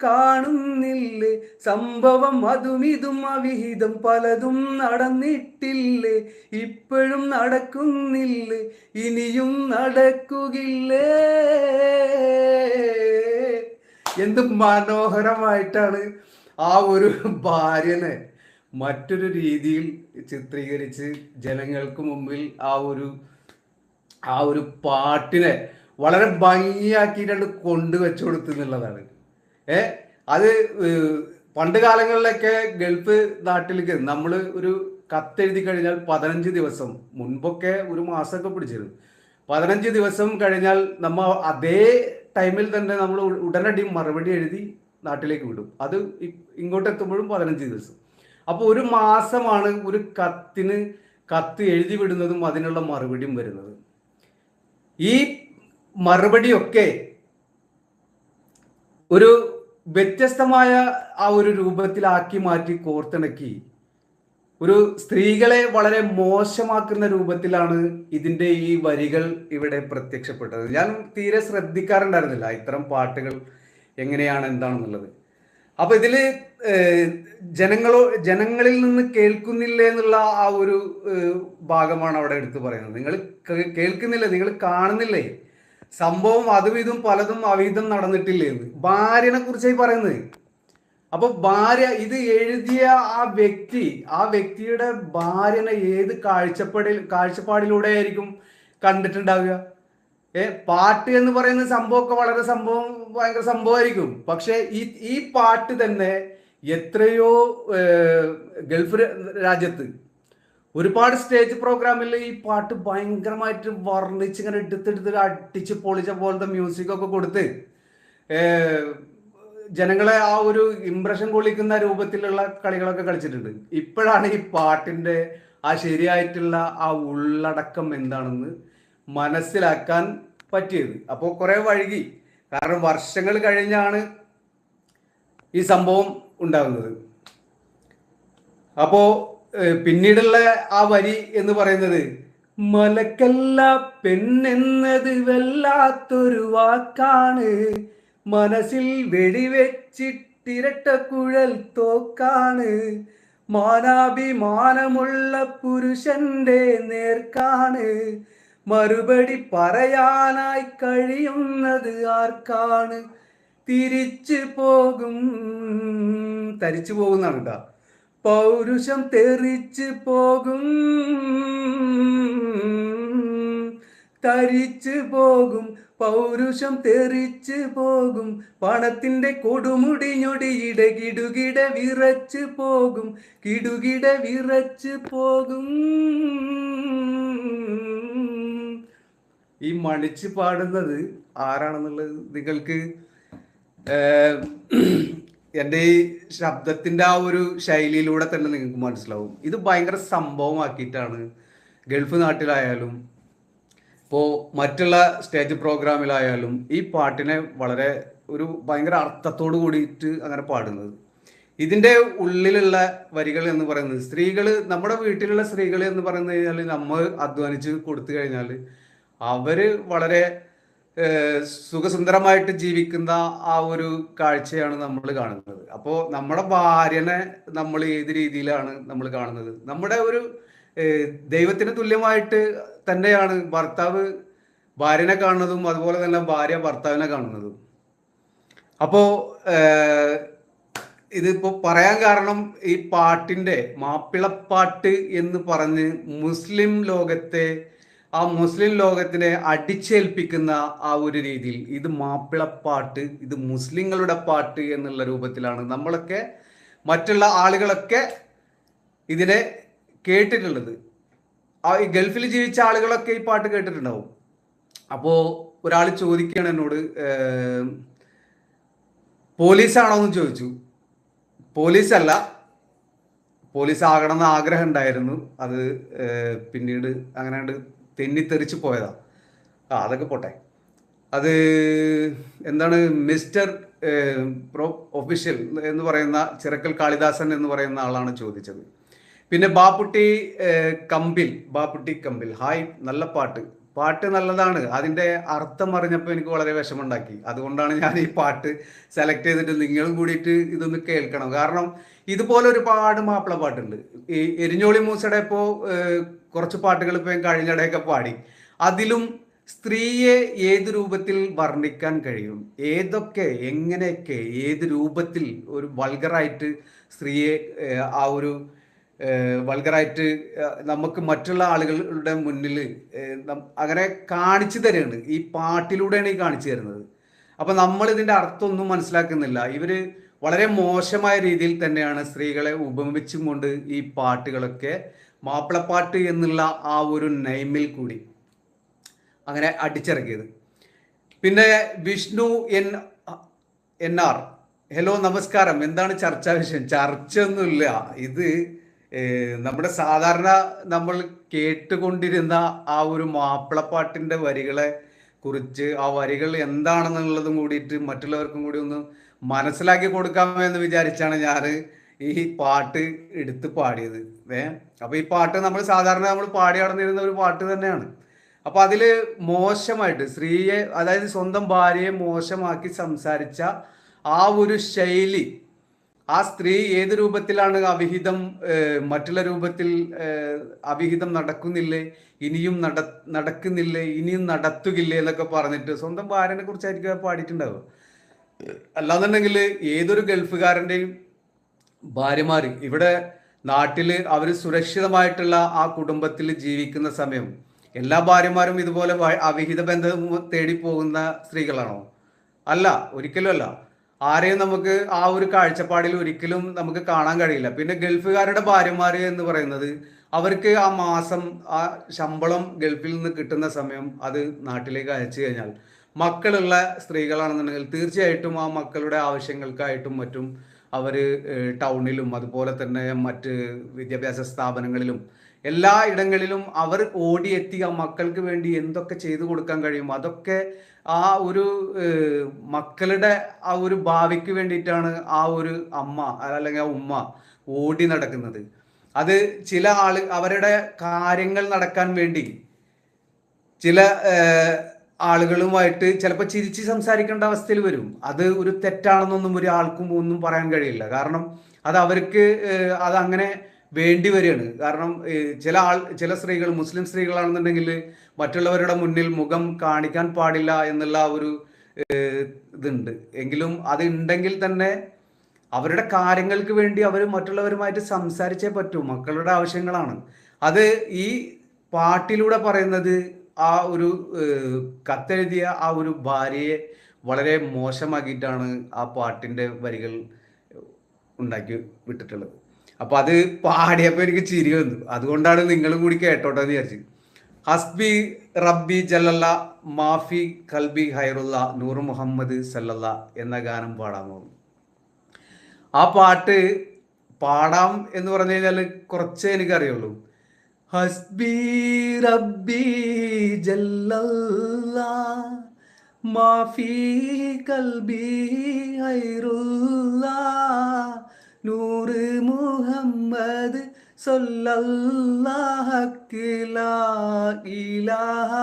കാണുന്നില്ലേ സംഭവം അതും ഇതും അവിഹിതം പലതും നടന്നിട്ടില്ലേ ഇപ്പോഴും നടക്കുന്നില്ലേ ഇനിയും നടക്കുകില്ലേ. എന്ത് മനോഹരമായിട്ടാണ് ആ ഒരു ഭാര്യനെ മറ്റൊരു രീതിയിൽ ചിത്രീകരിച്ച് ജനങ്ങൾക്ക് മുമ്പിൽ ആ ഒരു പാട്ടിനെ വളരെ ഭംഗിയാക്കിയിട്ടാണ് കൊണ്ടുവച്ചു കൊടുത്തു എന്നുള്ളതാണ്. ഏ അത് പണ്ട് കാലങ്ങളിലൊക്കെ ഗൾഫ് നാട്ടിലേക്ക് നമ്മൾ ഒരു കത്തെഴുതി കഴിഞ്ഞാൽ 15 ദിവസം, മുൻപൊക്കെ ഒരു മാസമൊക്കെ പിടിച്ചിരുന്നു. 15 ദിവസം കഴിഞ്ഞാൽ നമ്മ അതേ ടൈമിൽ തന്നെ നമ്മൾ ഉടനടി മറുപടി എഴുതി നാട്ടിലേക്ക് വിടും. അത് ഇങ്ങോട്ട് എത്തുമ്പോഴും 15 ദിവസം. അപ്പോൾ ഒരു മാസമാണ് ഒരു കത്ത് എഴുതി വിടുന്നതും അതിനുള്ള മറുപടിയും വരുന്നത്. ഈ മറുപടിയൊക്കെ ഒരു വ്യത്യസ്തമായ ആ ഒരു രൂപത്തിലാക്കി മാറ്റി കോർത്തിണക്കി ഒരു സ്ത്രീകളെ വളരെ മോശമാക്കുന്ന രൂപത്തിലാണ് ഇതിന്റെ ഈ വരികൾ ഇവിടെ പ്രത്യക്ഷപ്പെട്ടത്. ഞാൻ തീരെ ശ്രദ്ധിക്കാറുണ്ടായിരുന്നില്ല ഇത്തരം പാട്ടുകൾ എങ്ങനെയാണ് എന്താണെന്നുള്ളത്. അപ്പൊ ഇതില് ജനങ്ങളിൽ നിന്ന് കേൾക്കുന്നില്ല എന്നുള്ള ആ ഒരു ഭാഗമാണ് അവിടെ എടുത്തു പറയുന്നത്. നിങ്ങൾ കേൾക്കുന്നില്ല, നിങ്ങൾ കാണുന്നില്ലേ സംഭവം അതും ഇതും പലതും അവിഹിതം നടന്നിട്ടില്ലേ എന്ന് ഭാര്യനെ കുറിച്ചായി പറയുന്നത്. അപ്പൊ ഭാര്യ ഇത് എഴുതിയ ആ വ്യക്തിയുടെ ഭാര്യനെ ഏത് കാഴ്ചപ്പാടിലൂടെ ആയിരിക്കും കണ്ടിട്ടുണ്ടാവുക. പാട്ട് എന്ന് പറയുന്ന സംഭവമൊക്കെ ഭയങ്കര സംഭവമായിരിക്കും. പക്ഷെ ഈ പാട്ട് തന്നെ എത്രയോ ഗൾഫ് രാജ്യത്ത് ഒരുപാട് സ്റ്റേജ് പ്രോഗ്രാമിൽ ഈ പാട്ട് ഭയങ്കരമായിട്ട് വർണ്ണിച്ച് ഇങ്ങനെ എടുത്തെടുത്ത് അടിച്ച് പൊളിച്ച പോലത്തെ മ്യൂസിക് ഒക്കെ കൊടുത്ത് ജനങ്ങളെ ആ ഒരു ഇംപ്രഷൻ കൊള്ളിക്കുന്ന രൂപത്തിലുള്ള കളികളൊക്കെ കളിച്ചിട്ടുണ്ട്. ഇപ്പോഴാണ് ഈ പാട്ടിന്റെ ആ ശരിയായിട്ടുള്ള ആ ഉള്ളടക്കം എന്താണെന്ന് മനസ്സിലാക്കാൻ പറ്റിയത്. അപ്പോൾ കുറെ വൈകി, കാരണം വർഷങ്ങൾ കഴിഞ്ഞാണ് ഈ സംഭവം ഉണ്ടാകുന്നത്. അപ്പോ പിന്നീടുള്ള ആ വരി എന്ന് പറയുന്നത്, മലക്കല്ല പെണ്ണെന്നത് വല്ലാത്തൊരു വാക്കാണ്, മനസ്സിൽ വെടിവെച്ചിട്ടിരട്ട കുഴൽ തോക്കാണ്, മാനാഭിമാനമുള്ള പുരുഷന്റെ നേർക്കാണ്, മറുപടി പറയാനായി കഴിയുന്നത് ആർക്കാണ്, തരിച്ചു പോകുന്നതാണ് കേട്ടോ. പൗരുഷം തെറിച്ചു പോകും, തരിച്ചു പോകും, പൗരുഷം തെറിച്ചു പോകും, പണത്തിന്റെ കൊടുമുടി ഞൊടിയിടെ കിടുകിട വിറച്ചു പോകും, കിടുകിട വിറച്ചു പോകും. ഈ മണിച്ച് പാടുന്നത് ആരാണെന്നുള്ളത് നിങ്ങൾക്ക് എൻ്റെ ഈ ശബ്ദത്തിൻ്റെ ആ ഒരു ശൈലിയിലൂടെ തന്നെ നിങ്ങൾക്ക് മനസ്സിലാവും. ഇത് ഭയങ്കര സംഭവമാക്കിയിട്ടാണ് ഗൾഫ് നാട്ടിലായാലും ഇപ്പോൾ മറ്റുള്ള സ്റ്റേജ് പ്രോഗ്രാമിലായാലും ഈ പാട്ടിനെ വളരെ ഒരു ഭയങ്കര അർത്ഥത്തോട് കൂടിയിട്ട് അങ്ങനെ പാടുന്നത്. ഇതിൻ്റെ ഉള്ളിലുള്ള വരികൾ എന്ന് പറയുന്നത്, നമ്മുടെ വീട്ടിലുള്ള സ്ത്രീകൾ എന്ന് പറഞ്ഞു കഴിഞ്ഞാൽ നമ്മൾ അധ്വാനിച്ച് കൊടുത്തു കഴിഞ്ഞാൽ അവര് വളരെ സുഖസുന്ദരമായിട്ട് ജീവിക്കുന്ന ആ ഒരു കാഴ്ചയാണ് നമ്മൾ കാണുന്നത്. അപ്പോൾ നമ്മുടെ ഭാര്യനെ നമ്മൾ ഏത് രീതിയിലാണ് നമ്മൾ കാണുന്നത്? നമ്മുടെ ഒരു ദൈവത്തിന് തുല്യമായിട്ട് തന്നെയാണ് ഭർത്താവ് ഭാര്യനെ കാണുന്നതും, അതുപോലെ തന്നെ ഭാര്യ ഭർത്താവിനെ കാണുന്നതും. അപ്പോൾ ഇതിപ്പോൾ പറയാൻ കാരണം, ഈ പാട്ടിൻ്റെ മാപ്പിളപ്പാട്ട് എന്ന് പറഞ്ഞ് മുസ്ലിം ലോകത്തിനെ അടിച്ചേൽപ്പിക്കുന്ന ആ ഒരു രീതിയിൽ ഇത് മാപ്പിളപ്പാട്ട്, ഇത് മുസ്ലിങ്ങളുടെ പാട്ട് എന്നുള്ള രൂപത്തിലാണ് നമ്മളൊക്കെ മറ്റുള്ള ആളുകളൊക്കെ ഇതിനെ കേട്ടിട്ടുള്ളത്. ഈ ഗൾഫിൽ ജീവിച്ച ആളുകളൊക്കെ ഈ പാട്ട് കേട്ടിട്ടുണ്ടാവും. അപ്പോൾ ഒരാൾ ചോദിക്കുകയാണ് എന്നോട്, പോലീസാണോ എന്ന് ചോദിച്ചു. പോലീസല്ല, പോലീസ് ആകണമെന്ന് ആഗ്രഹം ഉണ്ടായിരുന്നു. അത് പിന്നീട് അങ്ങനെ തെന്നിത്തെറിച്ച് പോയതാ. അതൊക്കെ പോട്ടെ. അത് എന്താണ്, മിസ്റ്റർ ഒഫീഷ്യൽ എന്ന് പറയുന്ന ചിറക്കൽ കാളിദാസൻ എന്ന് പറയുന്ന ആളാണ് ചോദിച്ചത്. പിന്നെ ബാപ്പുട്ടി കമ്പിൽ, ഹായ്, നല്ല പാട്ട്, പാട്ട് നല്ലതാണ്. അതിൻ്റെ അർത്ഥം അറിഞ്ഞപ്പോൾ എനിക്ക് വളരെ വിഷമമുണ്ടാക്കി. അതുകൊണ്ടാണ് ഞാൻ ഈ പാട്ട് സെലക്ട് ചെയ്തിട്ട് നിങ്ങളും കൂടിയിട്ട് ഇതൊന്ന് കേൾക്കണം. കാരണം ഇതുപോലെ ഒരുപാട് മാപ്പിള പാട്ടുണ്ട്. ഈ എരിഞ്ഞോളി മൂസയുടെ ഇപ്പോൾ കുറച്ച് പാട്ടുകൾ ഇപ്പോൾ ഞാൻ കഴിഞ്ഞിടെയൊക്കെ പാടി. അതിലും സ്ത്രീയെ ഏത് രൂപത്തിൽ വർണ്ണിക്കാൻ കഴിയും, ഏതൊക്കെ എങ്ങനെയൊക്കെ ഏത് രൂപത്തിൽ ഒരു വൾഗറായിട്ട് സ്ത്രീയെ ആ ഒരു വൾഗറായിട്ട് നമുക്ക് മറ്റുള്ള ആളുകളുടെ മുന്നിൽ അങ്ങനെ കാണിച്ചു തരുന്നുണ്ട്. ഈ പാട്ടിലൂടെയാണ് ഈ കാണിച്ചു തരുന്നത്. അപ്പം നമ്മൾ ഇതിൻ്റെ അർത്ഥമൊന്നും മനസ്സിലാക്കുന്നില്ല. ഇവർ വളരെ മോശമായ രീതിയിൽ തന്നെയാണ് സ്ത്രീകളെ ഉപമിച്ചും കൊണ്ട് ഈ പാട്ടുകളൊക്കെ മാപ്പിളപ്പാട്ട് എന്നുള്ള ആ ഒരു നെയിമിൽ കൂടി അങ്ങനെ അടിച്ചിറക്കിയത്. പിന്നെ വിഷ്ണു NR, ഹലോ നമസ്കാരം, എന്താണ് ചർച്ചാ വിഷയം? ചർച്ച ഒന്നുമില്ല. ഇത് നമ്മുടെ സാധാരണ നമ്മൾ കേട്ടുകൊണ്ടിരുന്ന ആ ഒരു മാപ്പിളപ്പാട്ടിൻ്റെ വരികളെ കുറിച്ച്, ആ വരികൾ എന്താണെന്നുള്ളതും കൂടിയിട്ട് മറ്റുള്ളവർക്കും കൂടി ഒന്ന് മനസ്സിലാക്കി കൊടുക്കാമെന്ന് വിചാരിച്ചാണ് ഞാൻ ഈ പാട്ട് എടുത്ത് പാടിയത്. അപ്പോൾ ഈ പാട്ട് നമ്മൾ സാധാരണ നമ്മൾ പാടി നടന്നിരുന്ന ഒരു പാട്ട് തന്നെയാണ്. അപ്പോൾ അതിൽ മോശമായിട്ട് സ്ത്രീയെ, അതായത് സ്വന്തം ഭാര്യയെ മോശമാക്കി സംസാരിച്ച ആ ഒരു ശൈലി, ആ സ്ത്രീ ഏത് രൂപത്തിലാണ് അവിഹിതം, മറ്റുള്ള രൂപത്തിൽ അവിഹിതം നടക്കുന്നില്ലേ, ഇനിയും നടക്കുന്നില്ലേ, ഇനിയും നടത്തുകില്ലേ എന്നൊക്കെ പറഞ്ഞിട്ട് സ്വന്തം ഭാര്യനെ കുറിച്ചായിരിക്കും പാടിയിട്ടുണ്ടാവുക. അല്ലാന്നുണ്ടെങ്കിൽ ഏതൊരു ഗൾഫുകാരൻ്റെയും ഭാര്യമാർ ഇവിടെ നാട്ടിൽ അവർ സുരക്ഷിതമായിട്ടുള്ള ആ കുടുംബത്തിൽ ജീവിക്കുന്ന സമയം എല്ലാ ഭാര്യമാരും ഇതുപോലെ അവിഹിത ബന്ധം തേടി പോകുന്ന സ്ത്രീകളാണോ? അല്ല, ഒരിക്കലും അല്ല. ആരെയും നമുക്ക് ആ ഒരു കാഴ്ചപ്പാടിൽ ഒരിക്കലും നമുക്ക് കാണാൻ കഴിയില്ല. പിന്നെ ഗൾഫുകാരുടെ ഭാര്യമാർ എന്ന് പറയുന്നത് അവർക്ക് ആ മാസം ആ ശമ്പളം ഗൾഫിൽ നിന്ന് കിട്ടുന്ന സമയം അത് നാട്ടിലേക്ക് അയച്ചു കഴിഞ്ഞാൽ മക്കളുള്ള സ്ത്രീകളാണെന്നുണ്ടെങ്കിൽ തീർച്ചയായിട്ടും ആ മക്കളുടെ ആവശ്യങ്ങൾക്കായിട്ടും മറ്റും അവർ ടൗണിലും അതുപോലെ തന്നെ മറ്റ് വിദ്യാഭ്യാസ സ്ഥാപനങ്ങളിലും എല്ലാ ഇടങ്ങളിലും അവർ ഓടിയെത്തി ആ മക്കൾക്ക് വേണ്ടി എന്തൊക്കെ ചെയ്തു കൊടുക്കാൻ കഴിയും അതൊക്കെ ആ ഒരു മക്കളുടെ ആ ഒരു ഭാവിക്ക് വേണ്ടിയിട്ടാണ് ആ ഒരു അമ്മ അല്ലെങ്കിൽ ആ ഉമ്മ ഓടി നടക്കുന്നത്. അത് ചില അവരുടെ കാര്യങ്ങൾ നടക്കാൻ വേണ്ടി ചില ആളുകളുമായിട്ട് ചിലപ്പോൾ ചിരിച്ച് സംസാരിക്കേണ്ട അവസ്ഥയിൽ വരും. അത് ഒരു തെറ്റാണെന്നൊന്നും ഒരാൾക്കും ഒന്നും പറയാൻ കഴിയില്ല. കാരണം അത് അവർക്ക് അതങ്ങനെ വേണ്ടി വരികയാണ്. കാരണം ചില സ്ത്രീകൾ, മുസ്ലിം സ്ത്രീകളാണെന്നുണ്ടെങ്കിൽ മറ്റുള്ളവരുടെ മുന്നിൽ മുഖം കാണിക്കാൻ പാടില്ല എന്നുള്ള ഒരു ഇതുണ്ട്. എങ്കിലും അത് ഉണ്ടെങ്കിൽ തന്നെ അവരുടെ കാര്യങ്ങൾക്ക് വേണ്ടി അവർ മറ്റുള്ളവരുമായിട്ട് സംസാരിച്ചേ പറ്റൂ. മക്കളുടെ ആവശ്യങ്ങളാണ്. അത് ഈ പാട്ടിലൂടെ പറയുന്നത് ആ ഒരു കത്തെഴുതിയ ആ ഒരു ഭാര്യയെ വളരെ മോശമാക്കിയിട്ടാണ് ആ പാട്ടിൻ്റെ വരികൾ ഉണ്ടാക്കി വിട്ടിട്ടുള്ളത്. അപ്പോൾ അത് പാടിയപ്പോൾ എനിക്ക് ചിരി വന്നു. അതുകൊണ്ടാണ് നിങ്ങളും കൂടി കേട്ടോട്ടെ എന്ന് വിചാരിച്ചു. ഹസ്ബി റബ്ബി ജല്ലല്ല മാഫി കൽബി ഹൈറുള്ള നൂർ മുഹമ്മദ് സല്ലല്ല എന്ന ഗാനം പാടാൻ തോന്നുന്നു. ആ പാട്ട് പാടാം എന്ന് പറഞ്ഞു കഴിഞ്ഞാൽ കുറച്ചേ എനിക്കറിയുള്ളൂ. ഹസ്ബി റബ്ബി ജല്ലല്ല മാഫി കൽബി ഹൈറുള്ള നൂറ് മുഹമ്മദ് സല്ലല്ലാഹു ലാ ഇലാഹ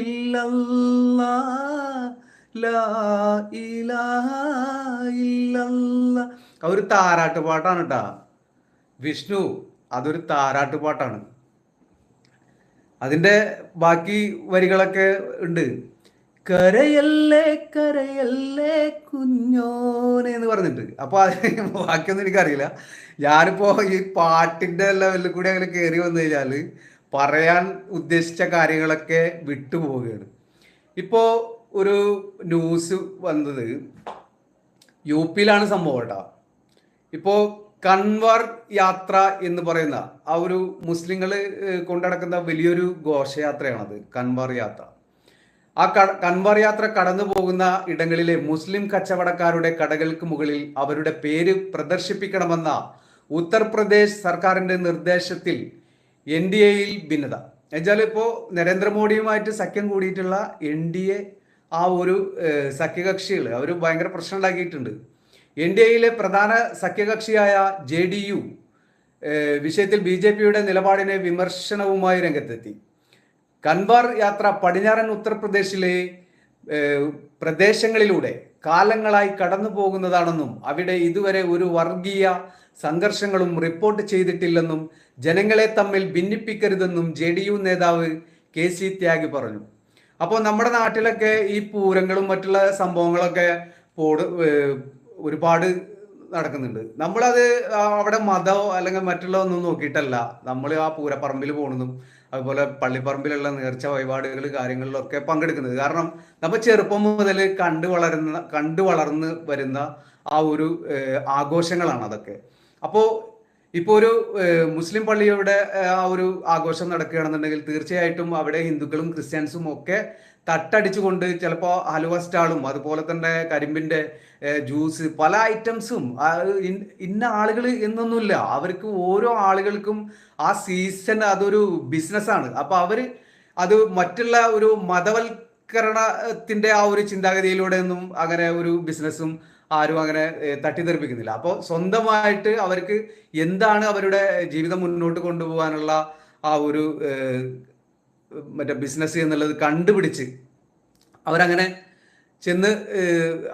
ഇല്ലല്ലാഹ് ലാ ഇലാഹ ഇല്ലല്ലാഹ്. ഒരു താരാട്ട് പാട്ടാണ് കേട്ടാ വിഷ്ണു, അതൊരു താരാട്ട് പാട്ടാണ്. അതിൻ്റെ ബാക്കി വരികളൊക്കെ ഉണ്ട്. കരയല്ലേ കരയല്ലേ കുഞ്ഞോനെ എന്ന് പറഞ്ഞിട്ട്. അപ്പോൾ അത് ബാക്കിയൊന്നും എനിക്കറിയില്ല. ഞാനിപ്പോൾ ഈ പാട്ടിൻ്റെ ലെവലിൽ കൂടി അങ്ങനെ കയറി വന്നു കഴിഞ്ഞാൽ പറയാൻ ഉദ്ദേശിച്ച കാര്യങ്ങളൊക്കെ വിട്ടുപോവുകയാണ്. ഇപ്പോൾ ഒരു ന്യൂസ് വന്നത് UP-യിലാണ് സംഭവം കേട്ടോ. ഇപ്പോൾ കൻവർ യാത്ര എന്ന് പറയുന്ന ആ ഒരു മുസ്ലിങ്ങൾ കൊണ്ടടക്കുന്ന വലിയൊരു ഘോഷയാത്രയാണത് കൻവർ യാത്ര. ആ കൻവർ യാത്ര കടന്നു പോകുന്ന ഇടങ്ങളിലെ മുസ്ലിം കച്ചവടക്കാരുടെ കടകൾക്ക് മുകളിൽ അവരുടെ പേര് പ്രദർശിപ്പിക്കണമെന്ന ഉത്തർപ്രദേശ് സർക്കാരിൻ്റെ നിർദ്ദേശത്തിൽ NDAയിൽ ഭിന്നത. എന്നുവെച്ചാൽ ഇപ്പോൾ നരേന്ദ്രമോദിയുമായിട്ട് സഖ്യം കൂടിയിട്ടുള്ള NDA ആ ഒരു സഖ്യകക്ഷികൾ അവർ ഭയങ്കര പ്രശ്നം ഉണ്ടാക്കിയിട്ടുണ്ട്. NDAയിലെ പ്രധാന സഖ്യകക്ഷിയായ JDU വിഷയത്തിൽ BJPയുടെ നിലപാടിനെ വിമർശനവുമായി രംഗത്തെത്തി. കൻവാർ യാത്ര പടിഞ്ഞാറൻ ഉത്തർപ്രദേശിലെ പ്രദേശങ്ങളിലൂടെ കാലങ്ങളായി കടന്നു പോകുന്നതാണെന്നും അവിടെ ഇതുവരെ ഒരു വർഗീയ സംഘർഷങ്ങളും റിപ്പോർട്ട് ചെയ്തിട്ടില്ലെന്നും ജനങ്ങളെ തമ്മിൽ ഭിന്നിപ്പിക്കരുതെന്നും JDU നേതാവ് KC ത്യാഗി പറഞ്ഞു. അപ്പോൾ നമ്മുടെ നാട്ടിലൊക്കെ ഈ പൂരങ്ങളും മറ്റുള്ള സംഭവങ്ങളൊക്കെ ഒരുപാട് നടക്കുന്നുണ്ട്. നമ്മളത് അവിടെ മതമോ അല്ലെങ്കിൽ മറ്റുള്ള ഒന്നും നോക്കിയിട്ടല്ല നമ്മൾ ആ പൂരപ്പറമ്പിൽ പോകുന്നതും അതുപോലെ പള്ളിപ്പറമ്പിലുള്ള നേർച്ച വഴിപാടുകൾ കാര്യങ്ങളിലൊക്കെ പങ്കെടുക്കുന്നത്. കാരണം നമ്മൾ ചെറുപ്പം മുതൽ കണ്ടു വളർന്ന് വരുന്ന ആ ഒരു ആഘോഷങ്ങളാണ് അതൊക്കെ. അപ്പോൾ ഇപ്പോൾ ഒരു മുസ്ലിം പള്ളിയുടെ ആ ഒരു ആഘോഷം നടക്കുകയാണെന്നുണ്ടെങ്കിൽ തീർച്ചയായിട്ടും അവിടെ ഹിന്ദുക്കളും ക്രിസ്ത്യൻസും ഒക്കെ തട്ടടിച്ചുകൊണ്ട് ചിലപ്പോൾ ഹലുവ സ്റ്റാളും അതുപോലെ തന്നെ കരിമ്പിൻ്റെ ജ്യൂസ് പല ഐറ്റംസും ഇന്ന ആളുകൾ എന്നൊന്നുമില്ല, അവർക്ക് ഓരോ ആളുകൾക്കും ആ സീസൺ അതൊരു ബിസിനസ്സാണ്. അപ്പോൾ അവർ അത് മറ്റുള്ള ഒരു മതവൽക്കരണത്തിൻ്റെ ആ ഒരു ചിന്താഗതിയിലൂടെ ഒന്നും അങ്ങനെ ഒരു ബിസിനസ്സും ആരും അങ്ങനെ തട്ടിത്തെറിപ്പിക്കുന്നില്ല. അപ്പോൾ സ്വന്തമായിട്ട് അവർക്ക് എന്താണ് അവരുടെ ജീവിതം മുന്നോട്ട് കൊണ്ടുപോകാനുള്ള ആ ഒരു മറ്റേ ബിസിനസ് എന്നുള്ളത് കണ്ടുപിടിച്ച് അവരങ്ങനെ ചെന്ന്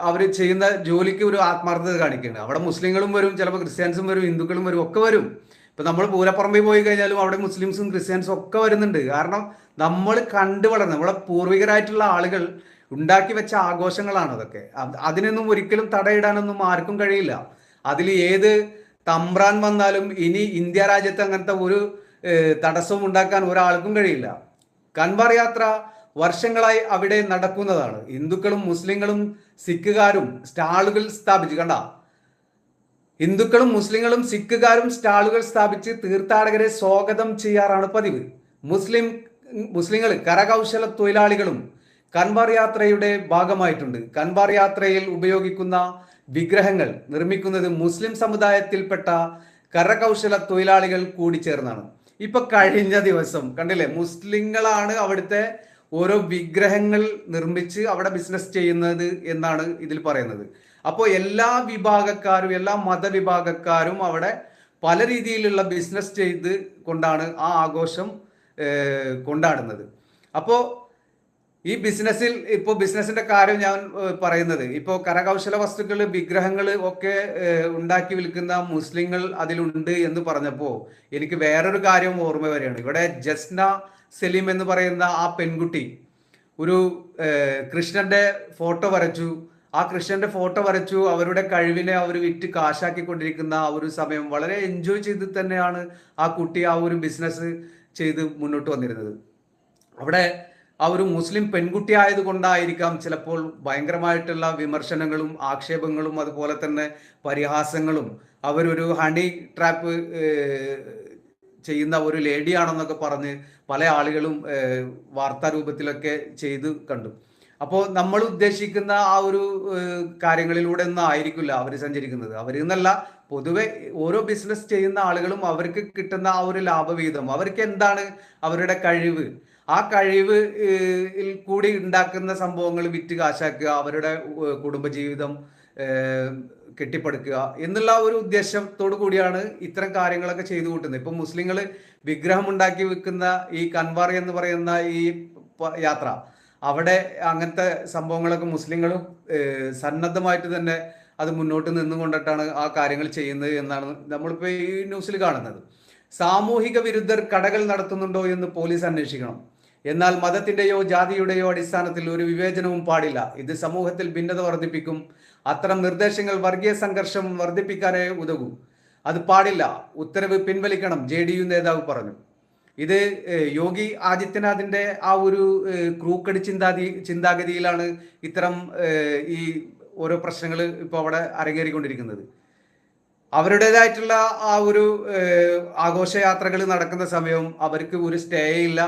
അവർ ചെയ്യുന്ന ജോലിക്ക് ഒരു ആത്മാർത്ഥത കാണിക്കുകയാണ്. അവിടെ മുസ്ലിങ്ങളും വരും, ചിലപ്പോൾ ക്രിസ്ത്യാനിസും വരും, ഹിന്ദുക്കളും വരും, ഒക്കെ വരും. ഇപ്പം നമ്മൾ പൂരപ്പറമ്പിൽ പോയി കഴിഞ്ഞാലും അവിടെ മുസ്ലിംസും ക്രിസ്ത്യാനിസും ഒക്കെ വരുന്നുണ്ട്. കാരണം നമ്മൾ കണ്ടു വളർന്ന നമ്മളെ പൂർവികരായിട്ടുള്ള ആളുകൾ ഉണ്ടാക്കി വെച്ച ആഘോഷങ്ങളാണ് അതൊക്കെ. അതിനൊന്നും ഒരിക്കലും തടയിടാനൊന്നും ആർക്കും കഴിയില്ല. അതിൽ ഏത് തമ്പ്രാൻ വന്നാലും ഇനി ഇന്ത്യ രാജ്യത്ത് അങ്ങനത്തെ ഒരു തടസ്സവും ഉണ്ടാക്കാൻ ഒരാൾക്കും കഴിയില്ല. കൻവാർ യാത്ര വർഷങ്ങളായി അവിടെ നടക്കുന്നതാണ്. ഹിന്ദുക്കളും മുസ്ലിങ്ങളും സിഖുകാരും സ്റ്റാളുകൾ സ്ഥാപിച്ച് ഹിന്ദുക്കളും മുസ്ലിങ്ങളും സിഖുകാരും സ്റ്റാളുകൾ സ്ഥാപിച്ച് തീർത്ഥാടകരെ സ്വാഗതം ചെയ്യാറാണ് പതിവ്. മുസ്ലിങ്ങൾ കരകൗശല തൊഴിലാളികളും കൻവാർ യാത്രയുടെ ഭാഗമായിട്ടുണ്ട്. കൻവാർ യാത്രയിൽ ഉപയോഗിക്കുന്ന വിഗ്രഹങ്ങൾ നിർമ്മിക്കുന്നത് മുസ്ലിം സമുദായത്തിൽപ്പെട്ട കരകൗശല തൊഴിലാളികൾ കൂടി ചേർന്നാണ്. ഇപ്പൊ കഴിഞ്ഞ ദിവസം കണ്ടില്ലേ, മുസ്ലിങ്ങളാണ് അവിടുത്തെ ഓരോ വിഗ്രഹങ്ങൾ നിർമ്മിച്ച് അവിടെ ബിസിനസ് ചെയ്യുന്നത് എന്നാണ് ഇതിൽ പറയുന്നത്. അപ്പോൾ എല്ലാ വിഭാഗക്കാരും എല്ലാ മതവിഭാഗക്കാരും അവിടെ പല രീതിയിലുള്ള ബിസിനസ് ചെയ്ത് കൊണ്ടാണ് ആ ആഘോഷം കൊണ്ടാടുന്നത്. അപ്പോൾ ഈ ബിസിനസ്സിൽ ഇപ്പോൾ ബിസിനസിന്റെ കാര്യം ഞാൻ പറയുന്നത്, ഇപ്പോൾ കരകൗശല വസ്തുക്കൾ വിഗ്രഹങ്ങൾ ഒക്കെ ഉണ്ടാക്കി വിൽക്കുന്ന മുസ്ലിങ്ങൾ അതിലുണ്ട് എന്ന് പറഞ്ഞപ്പോൾ എനിക്ക് വേറൊരു കാര്യം ഓർമ്മ വരികയാണ്. ഇവിടെ ജസ്ന സലീം എന്ന് പറയുന്ന ആ പെൺകുട്ടി ഒരു കൃഷ്ണന്റെ ഫോട്ടോ വരച്ചു. ആ കൃഷ്ണന്റെ ഫോട്ടോ വരച്ചു അവരുടെ കഴിവിനെ അവർ വിറ്റ് കാശാക്കിക്കൊണ്ടിരിക്കുന്ന ആ ഒരു സമയം വളരെ എൻജോയ് ചെയ്ത് തന്നെയാണ് ആ കുട്ടി ആ ഒരു ബിസിനസ് ചെയ്ത് മുന്നോട്ട് വന്നിരുന്നത്. അവിടെ ആ ഒരു മുസ്ലിം പെൺകുട്ടി ആയതുകൊണ്ടായിരിക്കാം ചിലപ്പോൾ ഭയങ്കരമായിട്ടുള്ള വിമർശനങ്ങളും ആക്ഷേപങ്ങളും അതുപോലെ തന്നെ പരിഹാസങ്ങളും. അവരൊരു ഹണി ട്രാപ്പ് ചെയ്യുന്ന ഒരു ലേഡിയാണെന്നൊക്കെ പറഞ്ഞ് പല ആളുകളും വാർത്താ രൂപത്തിലൊക്കെ ചെയ്ത് കണ്ടു. അപ്പോൾ നമ്മൾ ഉദ്ദേശിക്കുന്ന ആ ഒരു കാര്യങ്ങളിലൂടെ ഒന്നും ആയിരിക്കില്ല അവർ സഞ്ചരിക്കുന്നത്. അവരെന്നല്ല, പൊതുവെ ഓരോ ബിസിനസ് ചെയ്യുന്ന ആളുകളും അവർക്ക് കിട്ടുന്ന ആ ഒരു ലാഭവിഹിതം, അവർക്ക് എന്താണ് അവരുടെ കഴിവ്, ആ കഴിവ് കൂടി ഉണ്ടാക്കുന്ന സംഭവങ്ങൾ വിറ്റ് കാശാക്കുക, അവരുടെ കുടുംബജീവിതം കെട്ടിപ്പടുക്കുക എന്നുള്ള ഒരു ഉദ്ദേശത്തോടു കൂടിയാണ് ഇത്തരം കാര്യങ്ങളൊക്കെ ചെയ്തു കൂട്ടുന്നത്. ഇപ്പം മുസ്ലിങ്ങൾ വിഗ്രഹം ഉണ്ടാക്കി വെക്കുന്ന ഈ കൻവാർ എന്ന് പറയുന്ന ഈ യാത്ര, അവിടെ അങ്ങനത്തെ സംഭവങ്ങളൊക്കെ മുസ്ലിങ്ങളും സന്നദ്ധമായിട്ട് തന്നെ അത് മുന്നോട്ട് നിന്നുകൊണ്ടിട്ടാണ് ആ കാര്യങ്ങൾ ചെയ്യുന്നത് എന്നാണ് നമ്മളിപ്പോൾ ഈ ന്യൂസിൽ കാണുന്നത്. സാമൂഹിക വിരുദ്ധർ കടകൾ നടത്തുന്നുണ്ടോ എന്ന് പോലീസ് അന്വേഷിക്കണം. എന്നാൽ മതത്തിന്റെയോ ജാതിയുടെയോ അടിസ്ഥാനത്തിൽ ഒരു വിവേചനവും പാടില്ല. ഇത് സമൂഹത്തിൽ ഭിന്നത വർദ്ധിപ്പിക്കും. അത്തരം നിർദ്ദേശങ്ങൾ വർഗീയ സംഘർഷം വർദ്ധിപ്പിക്കാനേ ഉതകൂ. അത് പാടില്ല. ഉത്തരവ് പിൻവലിക്കണം, JDU നേതാവ് പറഞ്ഞു. ഇത് യോഗി ആദിത്യനാഥിന്റെ ആ ഒരു ക്രൂക്കടി ചിന്താഗതിയിലാണ് ഇത്തരം ഈ ഓരോ പ്രശ്നങ്ങൾ ഇപ്പോൾ അവിടെ അരങ്ങേറിക്കൊണ്ടിരിക്കുന്നത്. അവരുടേതായിട്ടുള്ള ആ ഒരു ആഘോഷയാത്രകൾ നടക്കുന്ന സമയം അവർക്ക് ഒരു സ്റ്റേ ഇല്ല,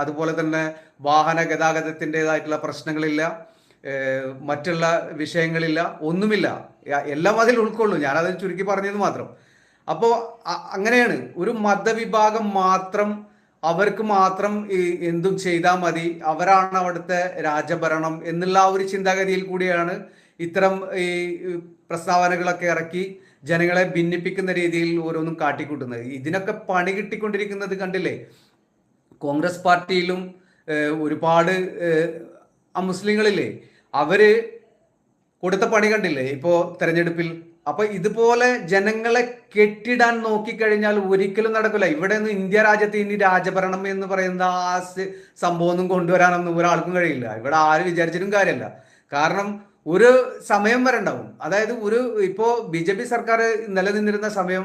അതുപോലെ തന്നെ വാഹന ഗതാഗതത്തിൻ്റെതായിട്ടുള്ള പ്രശ്നങ്ങളില്ല, മറ്റുള്ള വിഷയങ്ങളില്ല, ഒന്നുമില്ല. എല്ലാം അതിൽ ഉൾക്കൊള്ളും. ഞാനത് ചുരുക്കി പറഞ്ഞത് മാത്രം. അപ്പോൾ അങ്ങനെയാണ് ഒരു മതവിഭാഗം മാത്രം, അവർക്ക് മാത്രം എന്തും ചെയ്താൽ മതി, അവരാണ് അവിടുത്തെ രാജഭരണം എന്നുള്ള ഒരു ചിന്താഗതിയിൽ കൂടിയാണ് ഇത്തരം ഈ പ്രസ്താവനകളൊക്കെ ഇറക്കി ജനങ്ങളെ ഭിന്നിപ്പിക്കുന്ന രീതിയിൽ ഓരോന്നും കാട്ടിക്കൂട്ടുന്നത്. ഇതിനൊക്കെ പണി കിട്ടിക്കൊണ്ടിരിക്കുന്നത് കണ്ടില്ലേ. കോൺഗ്രസ് പാർട്ടിയിലും ഒരുപാട് മുസ്ലിങ്ങളില്ലേ, അവര് കൊടുത്ത പണി കണ്ടില്ലേ ഇപ്പോ തെരഞ്ഞെടുപ്പിൽ. അപ്പൊ ഇതുപോലെ ജനങ്ങളെ കെട്ടിടാൻ നോക്കിക്കഴിഞ്ഞാൽ ഒരിക്കലും നടക്കില്ല. ഇവിടെ നിന്ന് ഇന്ത്യ രാജ്യത്ത് ഇനി രാജഭരണം എന്ന് പറയുന്ന ആ സംഭവം ഒന്നും കൊണ്ടുവരാനൊന്നും ഒരാൾക്കും കഴിയില്ല. ഇവിടെ ആര് വിചാരിച്ചിട്ടും കാര്യമല്ല. കാരണം ഒരു സമയം വരെ ഉണ്ടാവും. അതായത് ഇപ്പോ BJP സർക്കാർ നിലനിന്നിരുന്ന സമയം